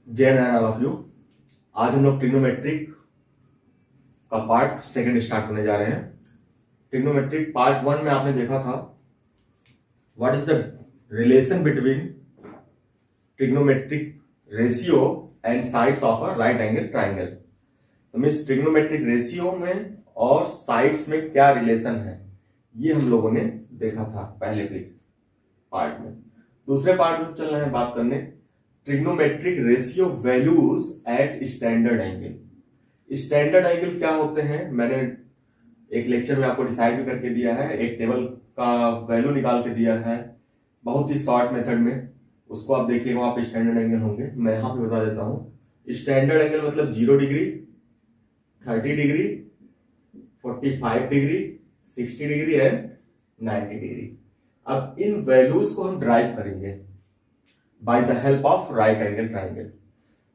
जय Narayan all of you. आज हम लोग ट्रिग्नोमेट्रिक का पार्ट सेकंड स्टार्ट करने जा रहे हैं। ट्रिग्नोमेट्रिक पार्ट वन में आपने देखा था what is the relation between trigonometric ratio and sides of a right angle triangle. तो मीन्स ट्रिग्नोमेट्रिक रेशियो में और साइड्स में क्या रिलेशन है, ये हम लोगों ने देखा था पहले के पार्ट में। दूसरे पार्ट में चल रहे हैं बात करने trigonometric ratio values at standard angle. Standard angle क्या होते हैं मैंने एक लेक्चर में आपको डिसाइड भी करके दिया है, एक टेबल का वैल्यू निकाल के दिया है बहुत ही शॉर्ट मेथड में, उसको आप देखिएगा वहां पे स्टैंडर्ड एंगल होंगे। मैं यहां पे बता देता हूं स्टैंडर्ड एंगल मतलब 0 degree, 30 degree, 45 degree, 60 degree and 90 degree. अब इन वैल्यूज को हम ड्राइव करेंगे by the help of right angle triangle.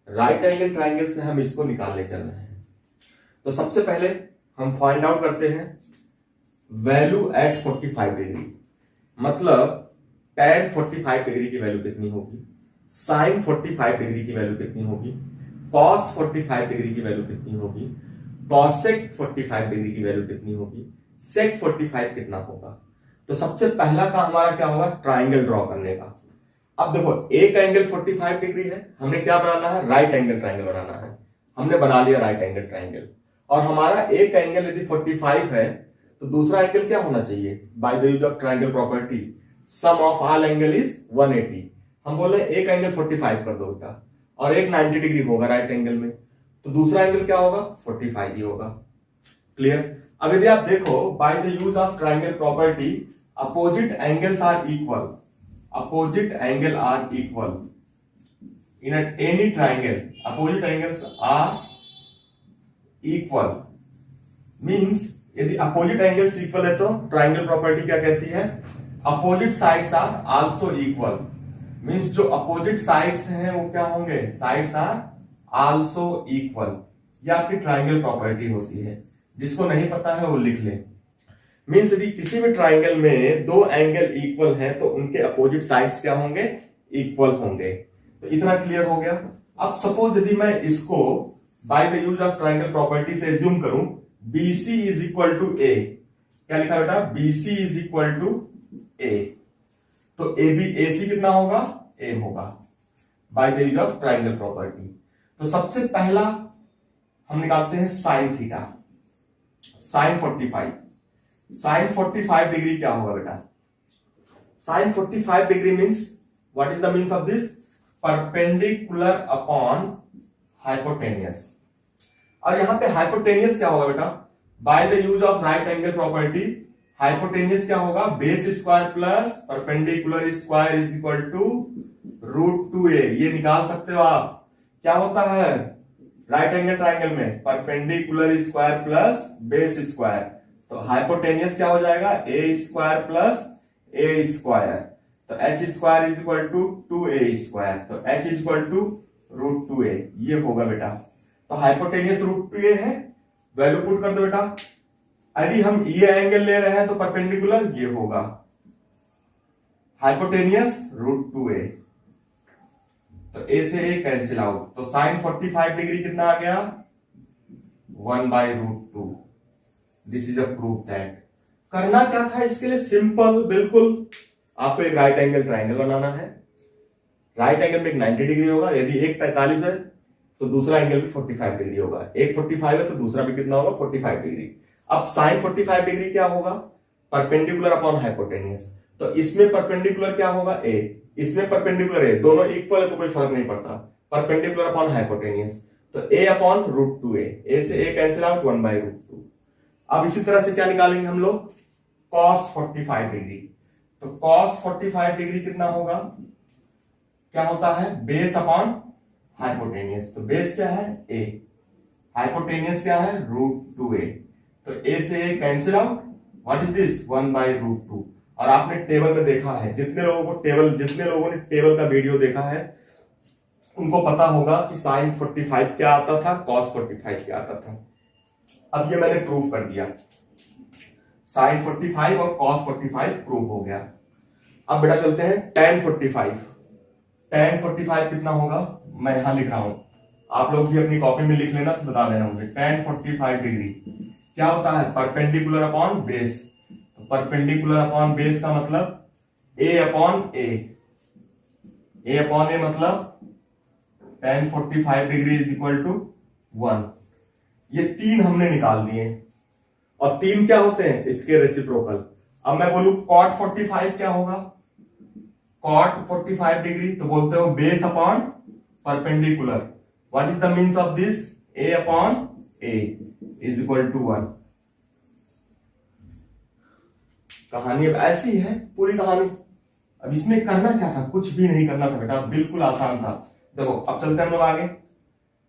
Right angle triangle से हम इसको निकालने चल रहे हैं। तो सबसे पहले हम फाइंड आउट करते हैं वैल्यू एट 45 डिग्री, मतलब tan 45 डिग्री की वैल्यू कितनी होगी, sin 45 डिग्री की वैल्यू कितनी होगी, cos 45 डिग्री की वैल्यू कितनी होगी, cosec 45 डिग्री की वैल्यू कितनी होगी, sec 45 कितना होगा। तो सबसे पहला काम हमारा क्या होगा, ट्राइंगल ड्रॉ करने का। अब देखो एक एंगल 45 डिग्री है, हमने क्या बनाना है, राइट एंगल ट्राइंगल बनाना है। हमने बना लिया राइट एंगल ट्राइंगल, और हमारा एक एंगल यदि 45 है तो दूसरा एंगल क्या होना चाहिए, by the use of triangle property sum of all angle is 180। हम बोले एक एंगल 45 कर दो बेटा, और एक 90 डिग्री होगा राइट एंगल में, तो दूसरा एंगल क्या होगा, 45 ही होगा। क्लियर। अब यदि आप देखो by the use of triangle property opposite angles are equal, opposite angle are equal in any triangle, opposite angles are equal means यदि opposite angles equal है तो triangle property क्या कहती है, opposite sides are also equal means जो opposite sides हैं वो क्या होंगे, sides are also equal। यह आपकी triangle property होती है, जिसको नहीं पता है वो लिख ले। मीन्स यदि किसी भी ट्राइंगल में दो एंगल इक्वल हैं तो उनके अपोजिट साइड्स क्या होंगे, इक्वल होंगे। तो इतना क्लियर हो गया। अब सपोज यदि मैं इसको by the use of triangle property से एज्यूम करूं BC is equal to A, क्या लिखा बेटा, BC is equal to A, तो AC कितना होगा, A होगा by the use of triangle property. तो सबसे पहला हम निकालते हैं sine theta, sine 45। Sine 45 degree क्या होगा बेटा, sine 45 degree means what is the means of this, perpendicular upon hypotenuse. और यहां पे हाइपोटेनियस क्या होगा बेटा, by the use of right angle property hypotenuse क्या होगा, base square plus perpendicular square is equal to √2a। ये निकाल सकते हो आप, क्या होता है राइट एंगल ट्राइंगल में, perpendicular square plus base square. तो हाइपोटेनियस क्या हो जाएगा, a square plus a square, तो h square is equal to 2a square, तो h is equal to √2a, ये होगा बेटा। तो हाइपोटेनियस √2a है, वैल्यू पुट कर दो बेटा। यदि हम ये एंगल ले रहे हैं तो परपेंडिकुलर ये होगा, हाइपोटेनियस √2a, तो a से a कैंसिल आउट, तो साइन 45 डिग्री कितना आ गया, 1/√2। This is a proof that. करना क्या था इसके लिए, सिंपल, बिल्कुल आपको एक राइट एंगल ट्राइंगल बनाना है। राइट एंगल में एक 90 डिग्री होगा, यदि एक 45 है तो दूसरा एंगल भी 45 डिग्री होगा, एक 45 है तो दूसरा भी कितना होगा, 45 डिग्री। अब साइन 45 डिग्री क्या होगा, परपेंडिकुलर अपॉन हाइपोटेनियस, तो इसमें परपेंडिकुलर क्या होगा, a, इसमें परपेंडिकुलर a, दोनों इक्वल है तो कोई फर्क नहीं पड़ता, परपेंडिकुलर अपॉन हाइपोटेनियस, तो a अपॉन √2a, a से a कैंसिल आउट, 1/√2। अब इसी तरह से क्या निकालेंगे हम लोग, cos 45 डिग्री, तो cos 45 डिग्री कितना होगा, क्या होता है, बेस अपॉन हाइपोटेनियस, तो बेस क्या है a, हाइपोटेनियस क्या है √2a, तो a से a cancel out, what is this, 1/√2। और आपने टेबल में देखा है, जितने लोगों ने टेबल का वीडियो देखा है उनको पता होगा कि साइन 45 क्या आता था, cos 45 क्या आता था। अब ये मैंने प्रूफ कर दिया, साइन 45 और cos 45 प्रूफ हो गया। अब बेटा चलते हैं tan 45। tan 45 कितना होगा, मैं यहां लिख रहा हूं, आप लोग भी अपनी कॉपी में लिख लेना तो बता देना मुझे। tan 45 डिग्री क्या होता है, परपेंडिकुलर अपॉन बेस। तो परपेंडिकुलर अपॉन बेस का मतलब a अपॉन ए मतलब tan 45 degree is equal to 1। ये तीन हमने निकाल दिए, और तीन क्या होते हैं, इसके रेसिप्रोकल। अब मैं बोलूं cot 45 क्या होगा, cot 45 डिग्री, तो बोलते हो base upon perpendicular. What is the means of this, a upon a is equal to 1। कहानी अब ऐसी है, पूरी कहानी। अब इसमें करना क्या था, कुछ भी नहीं करना था बेटा, बिल्कुल आसान था। देखो अब चलते हैं हम लोग आगे।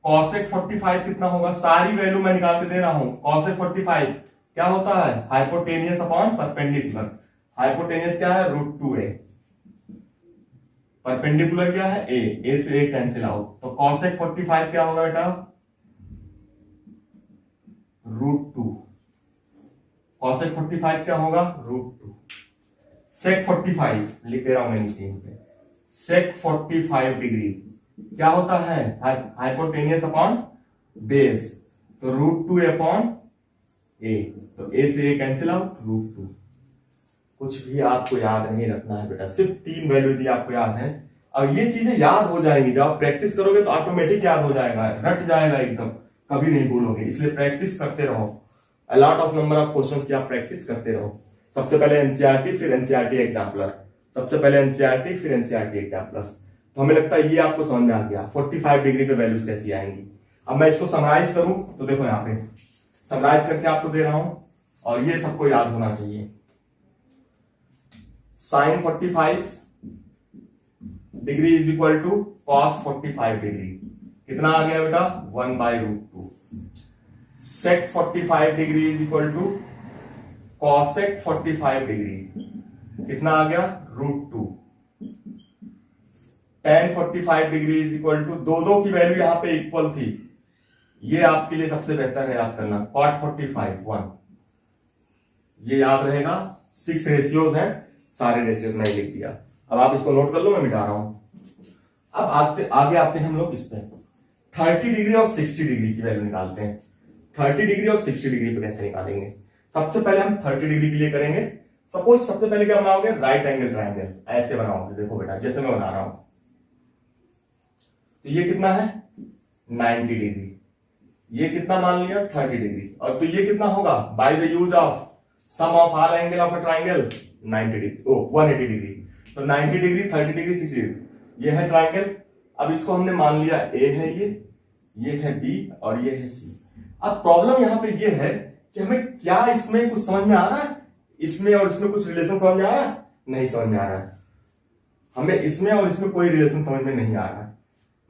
cosec 45 कितना होगा, सारी वैल्यू मैं निकाल के दे रहा हूं। cosec 45 क्या होता है, हाइपोटेनियस अपॉन परपेंडिकुलर। हाइपोटेनियस क्या है, √2a, परपेंडिकुलर क्या है, a से a कैंसिल आउट। तो cosec 45 क्या होगा बेटा, √2। cosec 45 क्या होगा, √2। sec 45 लिख दे रहा हूं मैं नीचे पे, sec 45 डिग्री क्या होता है, हाइपोटेनियस अपॉन बेस, तो √2 अपॉन a, तो a से a कैंसिल आउट, √2। कुछ भी आपको याद नहीं रखना है बेटा, सिर्फ तीन वैल्यू यदि आपको याद है, और ये चीजें याद हो जाएंगी। जब आप प्रैक्टिस करोगे तो ऑटोमेटिक याद हो जाएगा, रट जाएगा एकदम, कभी नहीं भूलोगे। इसलिए प्रैक्टिस करते रहो, a lot of number of questions की आप प्रैक्टिस करते रहो। सबसे पहले एनसीईआरटी, फिर एनसीईआरटी एग्जाम्पलर, सबसे पहले एनसीईआरटी फिर एनसीईआरटी एग्जाम्पलर्स। तो हमें लगता है ये आपको समझ में आ गया 45 डिग्री पे वैल्यूज कैसी आएंगी। अब मैं इसको समराइज करूं तो देखो यहाँ पे समराइज करके आपको दे रहा हूं, और ये सबको याद होना चाहिए। sin 45 degree is equal to cos 45 degree, कितना आ गया बेटा, 1/√2। sec 45 degree is equal to cosec 45 degree, कितना आ गया, √2। tan 45 degree is equal to, दो की वैल्यू यहां पे इक्वल थी, ये आपके लिए सबसे बेहतर है याद करना, cot 45 1, ये याद रहेगा। 6 रेशियोज हैं, सारे रेशियोज मैंने लिख दिया। अब आप इसको नोट कर लो, मैं मिटा रहा हूं। अब आगे आते हैं हम लोग इस पे 30 डिग्री और 60 डिग्री की वैल्यू निकालते हैं। 30 डिग्री और 60 डिग्री पे कैसे निकालेंगे, सबसे पहले हम 30 डिग्री के लिए करेंगे। सपोज सबसे पहले क्या बनाओगे, राइट एंगल ट्राइंगल, ऐसे बनाओगे। देखो बेटा जैसे मैं बना रहा हूं, तो ये कितना है 90 डिग्री, ये कितना मान लिया 30 डिग्री, और तो ये कितना होगा, by the use of sum of all angle of a triangle 90 degree, 180 degree. तो 90 डिग्री, 30 डिग्री, 60 डिग्री, ये है ट्राइंगल। अब इसको हमने मान लिया ए है, ये है बी और ये है सी। अब प्रॉब्लम यहां पे ये है कि हमें क्या इसमें कुछ समझ में आ रहा है, इसमें और इसमें कुछ रिलेशन समझ में आ रहा है, नहीं समझ में आ रहा है। हमें इसमें और इसमें कोई रिलेशन समझ में नहीं आ रहा है।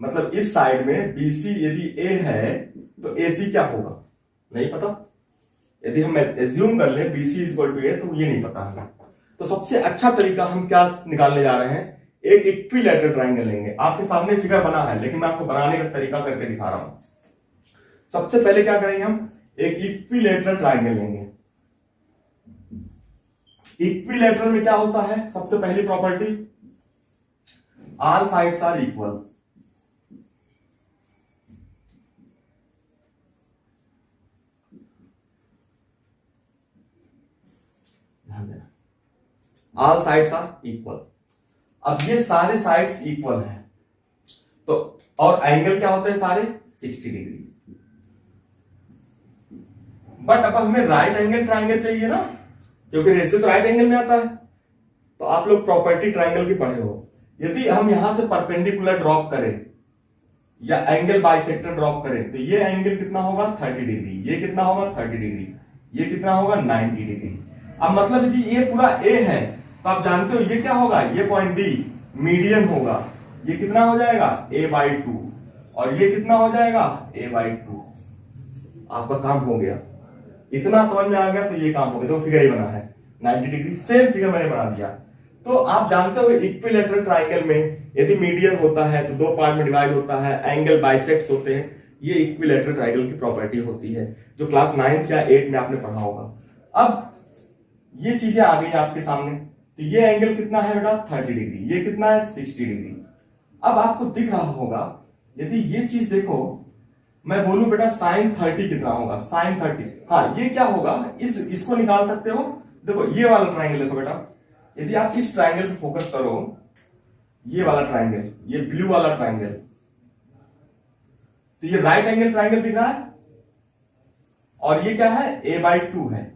मतलब इस साइड में BC यदि A है तो AC क्या होगा, नहीं पता। यदि हम एज्यूम कर लें BC is equal to A, तो ये नहीं पता हमें। तो सबसे अच्छा तरीका हम क्या निकालने जा रहे हैं, एक इक्विलैटरल ट्राइंगल लेंगे। आपके सामने फिगर बना है, लेकिन मैं आपको बनाने का तरीका करके दिखा रहा हूं। सबसे पहले क्या करेंगे, हम एक इक्विलैटरल ट्राइंगल लेंगे। इक्विलैटरल में क्या होता है, सबसे पहली property, all sides are equal. All sides are equal. अब ये सारे साइड्स इक्वल हैं, तो और एंगल क्या होते हैं सारे 60 डिग्री। बट अब हमें राइट एंगल ट्राइंगल चाहिए ना, क्योंकि रेशियो तो राइट एंगल में आता है। तो आप लोग प्रॉपर्टी ट्राइंगल की पढ़े हो, यदि हम यहां से परपेंडिकुलर ड्रॉप करें या एंगल बाइसेक्टर ड्रॉप करें, तो ये एंगल कितना होगा 30 डिग्री, ये कितना होगा 30 डिग्री, ये कितना होगा 90 डिग्री। अब मतलब यदि ये पूरा ए है, तो आप जानते हो ये क्या होगा, ये पॉइंट डी मीडियन होगा, ये कितना हो जाएगा a/2, और ये कितना हो जाएगा a/2। आपका काम हो गया, इतना समझ में आ गया तो ये काम हो गया। तो फिगर ही बना है 90 डिग्री, सेम फिगर मैंने बना दिया। तो आप जानते हो इक्विलैटरल ट्राइंगल में यदि मीडियन होता है तो दो पार्ट में डिवाइड होता है, एंगल बाइसेक्ट्स होते हैं, ये इक्विलैटरल ट्राइंगल की प्रॉपर्टी होती है, जो क्लास 9 या 8 में आपने पढ़ा होगा। अब ये चीजें आ गई आपके सामने, तो ये एंगल कितना है बेटा 30 डिग्री, ये कितना है 60 डिग्री। अब आपको दिख रहा होगा, यदि ये चीज देखो, मैं बोलूं बेटा साइन 30 कितना होगा, साइन 30, हाँ ये क्या होगा, इसको निकाल सकते हो। देखो ये वाला ट्राइंगल देखो बेटा, यदि आप इस ट्राइंगल पे फोकस करो, ये वाला ट्राइंगल, ये ब्लू वाला ट्राइंगल, तो ये राइट एंगल ट्राइंगल दिख रहा है, और ये क्या है, a/2 है,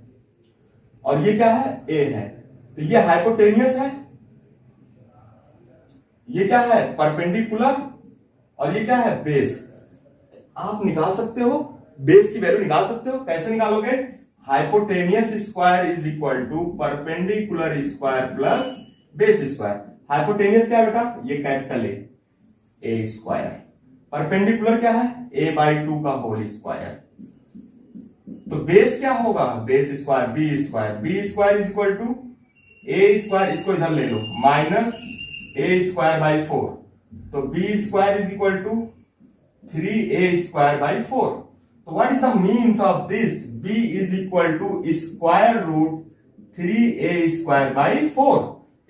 और ये क्या है, a है, तो ये हाइपोटेनियस है, ये क्या है, परपेंडिकुलर, और ये क्या है, बेस। आप निकाल सकते हो, बेस की वैल्यू निकाल सकते हो। कैसे निकालोगे, hypotenuse square is equal to perpendicular square plus base square. Hypotenuse क्या है बेटा, ये कैपिटल ए स्क्वायर, परपेंडिकुलर क्या है, a/2 का होल स्क्वायर, तो बेस क्या होगा, base square B square, B square is equal to A square, इसको इधर ले लो, माइनस ए स्क्वायर बाई 4, तो B square is equal to 3a square by 4। तो what is the means of this, b is equal to square root 3a square by 4।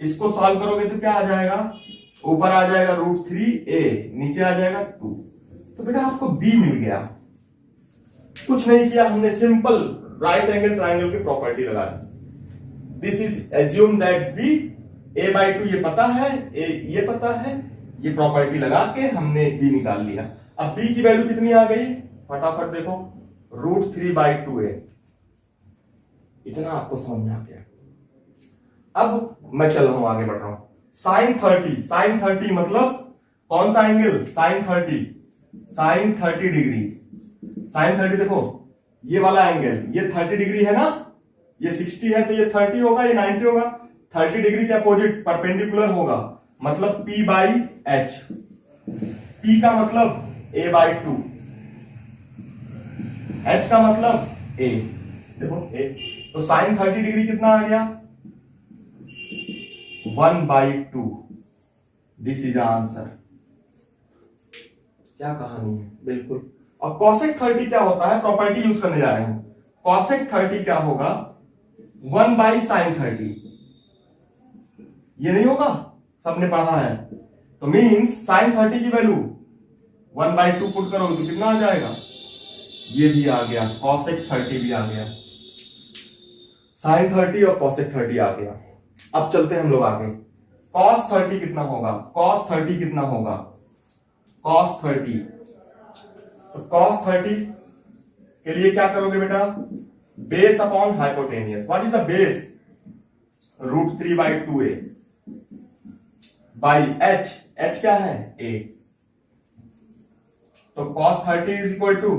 इसको solve करोगे तो क्या आ जाएगा, ऊपर आ जाएगा रूट 3a, नीचे आ जाएगा 2। तो बेटा आपको b मिल गया। कुछ नहीं किया हमने, सिंपल राइट एंगल ट्राइंगल की प्रॉपर्टी लगा दी। This is assume that b, a/2 ये पता है, a ये पता है, ये प्रॉपर्टी लगा के हमने b निकाल लिया। अब b की वैल्यू कितनी आ गई, फटाफट देखो, रूट 3/2a, इतना आपको समझ में आ गया। अब मैं चल रहा हूं, आगे बढ़ रहा हूं। साइन 30, साइन 30 मतलब कौन सा angle, sine 30, sine 30 degree, sine 30 देखो ये वाला एंगल, ये 30 डिग्री है ना, ये 60 है, तो ये 30 होगा, ये 90 होगा। 30 डिग्री के अपोजिट परपेंडिकुलर होगा, मतलब p/h, p का मतलब a/2, h का मतलब a, देखो a, तो साइन 30 डिग्री कितना आ गया, 1/2। This is answer. क्या कहानी है, बिल्कुल। और कॉसेक 30 क्या होता है, प्रॉपर्टी यूज करने जा रहे हैं। कॉसेक 30 क्या होगा, 1/sin 30, ये नहीं होगा, सबने पढ़ा है। तो मीन्स साइन 30 की वैल्यू 1/2 पुट करोगे तो कितना आ जाएगा, ये भी आ गया, कॉसेक 30 भी आ गया, साइन 30 और कॉसेक 30 आ गया। अब चलते हैं हम लोग आगे। कॉस 30 कितना होगा, कॉस 30 कितना होगा, कॉस 30, तो कॉस 30 के लिए क्या करोगे बेटा, base upon hypotenuse. What is the base, root 3/2a by h, h क्या है, a, तो cos 30 is equal to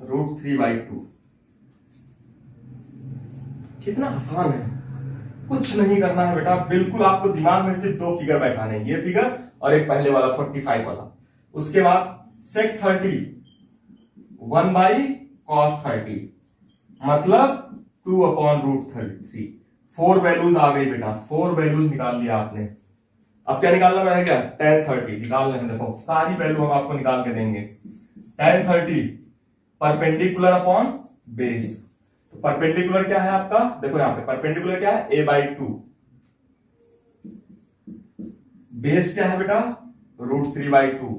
root 3/2। कितना आसान है, कुछ नहीं करना है बेटा, बिल्कुल आपको दिमाग में सिर्फ दो फिगर बैठाने हैं, ये फिगर और एक पहले वाला 45 वाला। उसके बाद sec 30 1/cos 30 मतलब 2/√33। 4 वैल्यूज आ गई बेटा, 4 वैल्यूज निकाल लिया आपने। अब क्या निकालना रहेगा, tan 30 निकालना है। देखो सारी वैल्यू हम आपको निकाल के देंगे। tan 30 परपेंडिकुलर अपॉन बेस, तो परपेंडिकुलर क्या है आपका, देखो यहां पे परपेंडिकुलर क्या है, a/2, बेस क्या है बेटा, रूट 3/2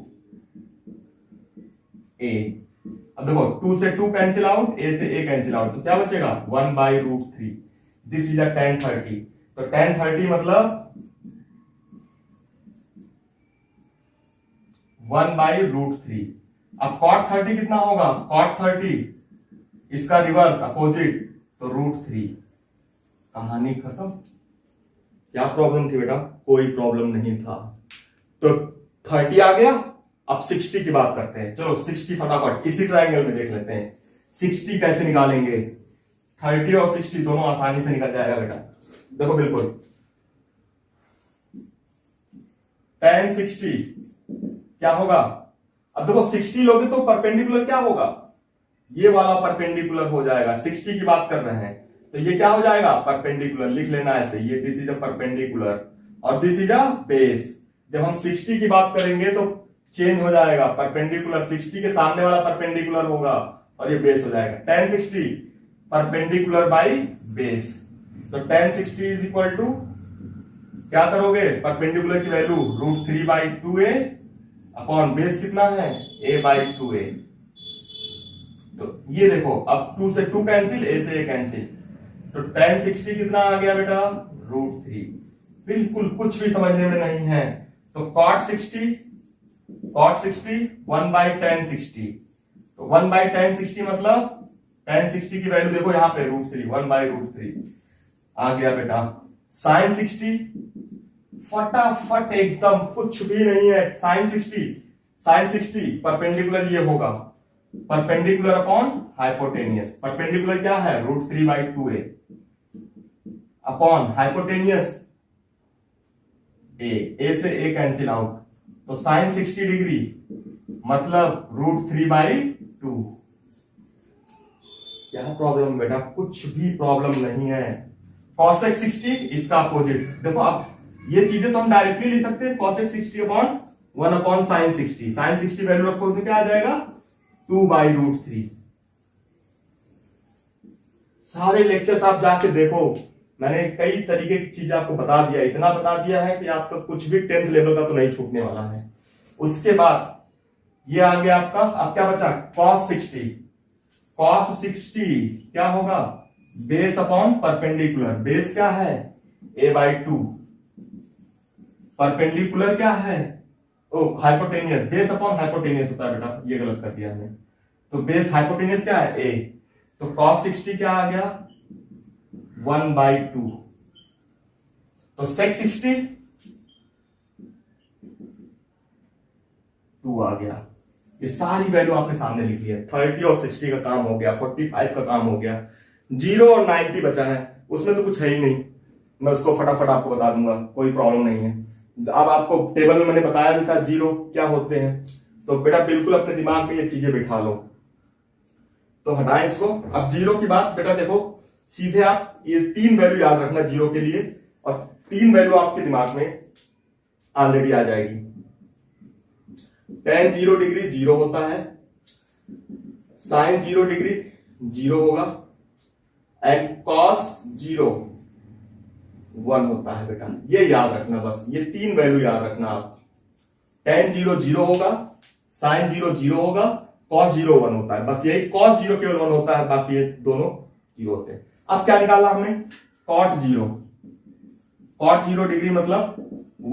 a। अब देखो 2 से 2 कैंसिल आउट, a से a कैंसिल आउट, तो क्या बचेगा, 1/√3। दिस इज अ tan 30, तो tan 30 मतलब 1/√3। अब cot 30 कितना होगा, cot 30 इसका रिवर्स अपोजिट, तो √3। कहानी खत्म। क्या प्रॉब्लम थी बेटा, कोई प्रॉब्लम नहीं था। तो 30 आ गया। अब 60 की बात करते हैं, चलो 60 फटाफट इसी ट्रायंगल में देख लेते हैं 60 कैसे निकालेंगे। 30 और 60 दोनों आसानी से निकल जाएगा बेटा। देखो बिल्कुल tan 60 क्या होगा, अब देखो 60 लोगे तो परपेंडिकुलर क्या होगा, ये वाला परपेंडिकुलर हो जाएगा। 60 की बात कर रहे हैं तो ये क्या हो जाएगा, परपेंडिकुलर। लिख लेना ऐसे, ये दिस इज अ परपेंडिकुलर और दिस इज अ बेस। जब हम 60 की बात करेंगे तो चेंज हो जाएगा, परपेंडिकुलर 60 के सामने वाला परपेंडिकुलर होगा और ये बेस हो जाएगा। tan 60 परपेंडिकुलर बाई बेस, तो tan 60 इज इक्वल टू क्या करोगे, परपेंडिकुलर की वैल्यू √3/2a अपॉन बेस कितना है a/2a। तो ये देखो अब 2 से 2 कैंसिल, a से a कैंसिल, तो tan 60 कितना आ गया बेटा √3। बिल्कुल कुछ भी समझने में नहीं है। तो cot 60 1/tan 60, तो 1/tan 60 मतलब tan 60 की वैल्यू देखो यहां पे √3, 1/√3 आ गया बेटा। sin 60 फटाफट एकदम कुछ भी नहीं है। sin 60 परपेंडिकुलर ये होगा, परपेंडिकुलर अपॉन हाइपोटेनियस। परपेंडिकुलर क्या है √3/2a अपॉन हाइपोटेनियस a से a कैंसिल आउट, तो sin 60 डिग्री मतलब √3/2। क्या प्रॉब्लम बेटा, कुछ भी प्रॉब्लम नहीं है। cosec 60 इसका अपोजिट देखो। अब ये चीजें तो हम डायरेक्टली लिख सकते हैं, cosec 60 upon 1 upon sin 60। sin 60 value रखो तो क्या आ जाएगा 2/√3। सारे लेक्चर्स आप जाके देखो, मैंने कई तरीके की चीजें आपको बता दिया, इतना बता दिया है कि आपका कुछ भी 10th लेवल का तो नहीं छूटने वाला है। उसके बाद ये आ गया आपका, अब क्या बचा cos 60। cos 60 क्या होगा बेस अपॉन परपेंडिकुलर। बेस क्या है a/2, परपेंडिकुलर क्या है ओ हाइपोटेनियस, बेस अपॉन हाइपोटेनियस होता है बेटा, ये गलत कर दिया हमने। तो बेस हाइपोटेनियस क्या है a, तो cos 60 क्या आ गया 1/2। तो sec 60 2 आ गया। ये सारी वैल्यू आपने सामने लिखी है। 30 और 60 का काम हो गया, 45 का काम हो गया, 0 और 90 बचा है, उसमें तो कुछ है ही नहीं। मैं उसको फटाफट आपको बता दूंगा, कोई प्रॉब्लम नहीं है। अब आपको टेबल में मैंने बताया भी था जीरो क्या होते हैं, तो बेटा बिल्कुल अपने दिमाग में ये चीजें बिठा लो। तो हटाएं इसको। अब जीरो की बात बेटा देखो, सीधे आप ये 3 वैल्यू याद रखना जीरो के लिए, और 3 वैल्यू आपके दिमाग में ऑलरेडी आ जाएगी। tan 0 डिग्री 0 होता है, sin 0 डिग्री 0 होगा, एंड cos 0 1 होता है बेटा। ये याद रखना, बस ये 3 वैल्यू याद रखना आप। tan 0 0 होगा, sin 0 0 होगा, cos 0 1 होता है। बस यही cos 0 केवल 1 होता है, बाकी ये दोनों 0 होते हैं। अब क्या निकालना हमें cot 0। cot 0 डिग्री मतलब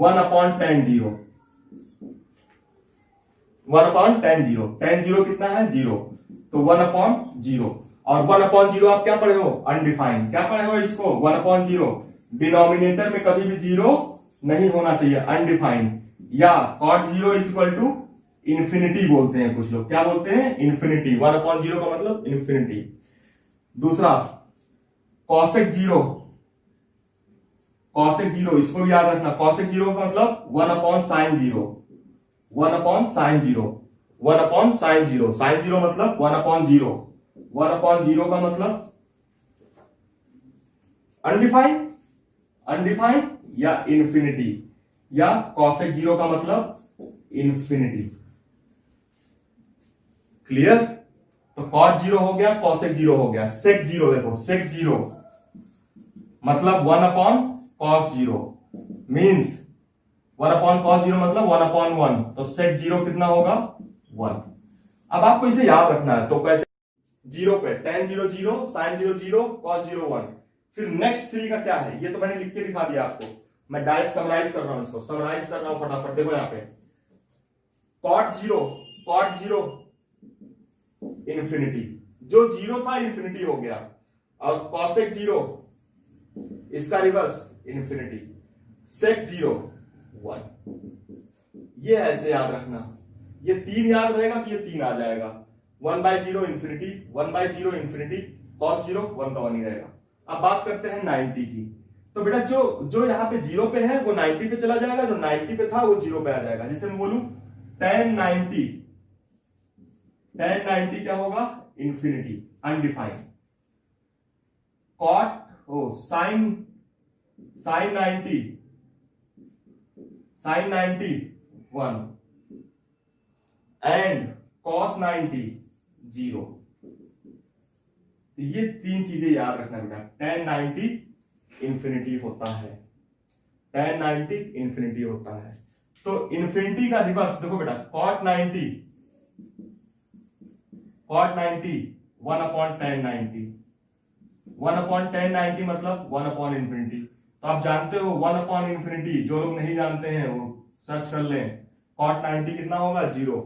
1 upon tan 0, 1 upon tan 0। tan 0 कितना है 0, तो 1 अपॉन 0। और 1 अपॉन 0 आप क्या पढ़े हो अनडिफाइंड। क्या पढ़े हो इसको 1 अपॉन 0, डिनोमिनेटर में कभी भी 0 नहीं होना चाहिए, अनडिफाइंड। या cot 0 is equal to infinity बोलते हैं कुछ लोग, क्या बोलते हैं इंफिनिटी। 1 अपॉन 0 का मतलब इंफिनिटी। दूसरा cosec 0, cosec 0 इसको भी याद रखना। cosec 0 का मतलब 1 upon sin 0, 1 upon sin 0, 1 upon sin 0। sin 0 मतलब 1 अपॉन 0, 1 अपॉन 0 का मतलब अनडिफाइंड, अनडिफाइंड या इंफिनिटी, या cosec 0 का मतलब इंफिनिटी। क्लियर। तो cot 0 हो गया, cosec 0 हो गया। sec 0 देखो, sec 0 मतलब 1 upon cos 0, means 1 upon cos 0 मतलब 1 अपॉन 1, तो sec 0 कितना होगा 1। अब आपको इसे याद रखना है, तो कैसे 0 पे tan 0 0, sin 0 0, cos 0 1। फिर नेक्स्ट 3 का क्या है, ये तो मैंने लिख के दिखा दिया आपको, मैं डायरेक्ट समराइज कर रहा हूं, इसको समराइज कर रहा हूं फटाफट। देखो यहां पे cot 0 इंफिनिटी, जो 0 था इंफिनिटी हो गया, और cosec 0 इसका रिवर्स इंफिनिटी, sec 0 1। ये ऐसे याद रखना, ये 3 याद रहेगा तो ये 3 आ जाएगा। 1/0 इंफिनिटी, 1/0 इंफिनिटी, cos 0 1 का 1 ही रहेगा। अब बात करते हैं 90 की। तो बेटा जो जो यहां पे 0 पे है वो 90 पे चला जाएगा, जो 90 पे था वो 0 पे आ जाएगा। जैसे मैं बोलूं tan 90, tan 90 क्या होगा infinity, undefined. cot sin 90, sin 90 1, and cos 90 0। तो ये 3 चीजें याद रखना बेटा, tan 90 इंफिनिटी होता है। tan 90 इंफिनिटी होता है। तो इंफिनिटी का रिवर्स देखो बेटा, cot 90 1/tan 90 1/tan 90 मतलब 1/इंफिनिटी। तो आप जानते हो 1/इंफिनिटी, जो लोग नहीं जानते हैं वो सर्च कर लें। cot 90 कितना होगा? 0।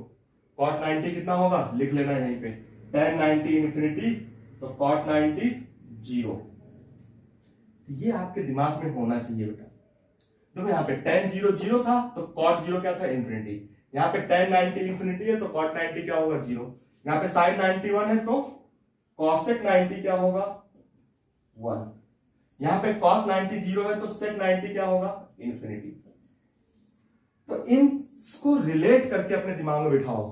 cot 90 कितना होगा? लिख लेना यहीं पे, tan 90 इंफिनिटी, तो cot 90 0। ये आपके दिमाग में होना चाहिए बेटा। देखो यहाँ पे tan 0 0 था, तो cot 0 क्या था? इंफिनिटी। यहाँ पे tan 90 इंफिनिटी है, तो cot 90 क्या होगा? 0। यहाँ पे sin 91 है, तो cosec 90 क्या होगा? 1। यहाँ पे cos 90 0 है, तो sec 90 क्या होगा? इंफिनिटी। तो इनको रिलेट करके अपने दिमाग में बिठाओ।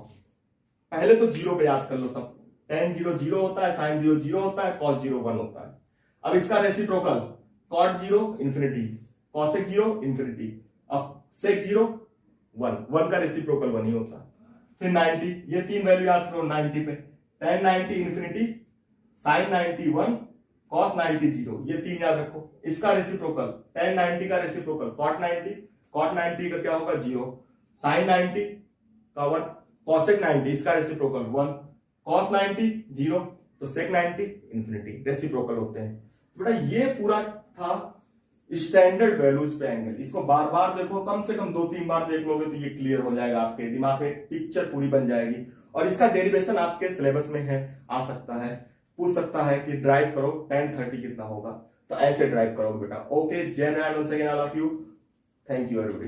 पहले तो 0 पे याद कर लो सब। tan 0 0 होता है, sin 0 0 होता है, cos 0 1 होता है। अब इसका reciprocal, cot 0 infinity, cosec 0 infinity, अब sec 0 1 का रेसिप्रोकल 1 ही होता है। फिर 90, ये तीन वैल्यू याद करो 90 पे, tan 90 इंफिनिटी, sin 90 1, cos 90 0, ये तीन याद रखो। इसका रेसिप्रोकल, tan 90 का रेसिप्रोकल cot 90 का क्या होगा? 0, sin 90 का 1, cosec 90 इसका रेसिप्रोकल 1, cos 90 0, तो sec 90 इंफिनिटी, रेसिप्रोकल होते हैं। बेटा ये पूरा था स्टैंडर्ड वैल्यूज पे एंगल। इसको बार बार देखो, कम से कम 2-3 बार देख लोगे तो ये क्लियर हो जाएगा, आपके दिमाग में पिक्चर पूरी बन जाएगी। और इसका डेरिवेशन आपके सिलेबस में है, आ सकता है, पूछ सकता है कि ड्राइव करो tan 30 कितना होगा, तो ऐसे ड्राइव करोगे बेटा। Okay, Jai Narayan, once again all of you, thank you everybody.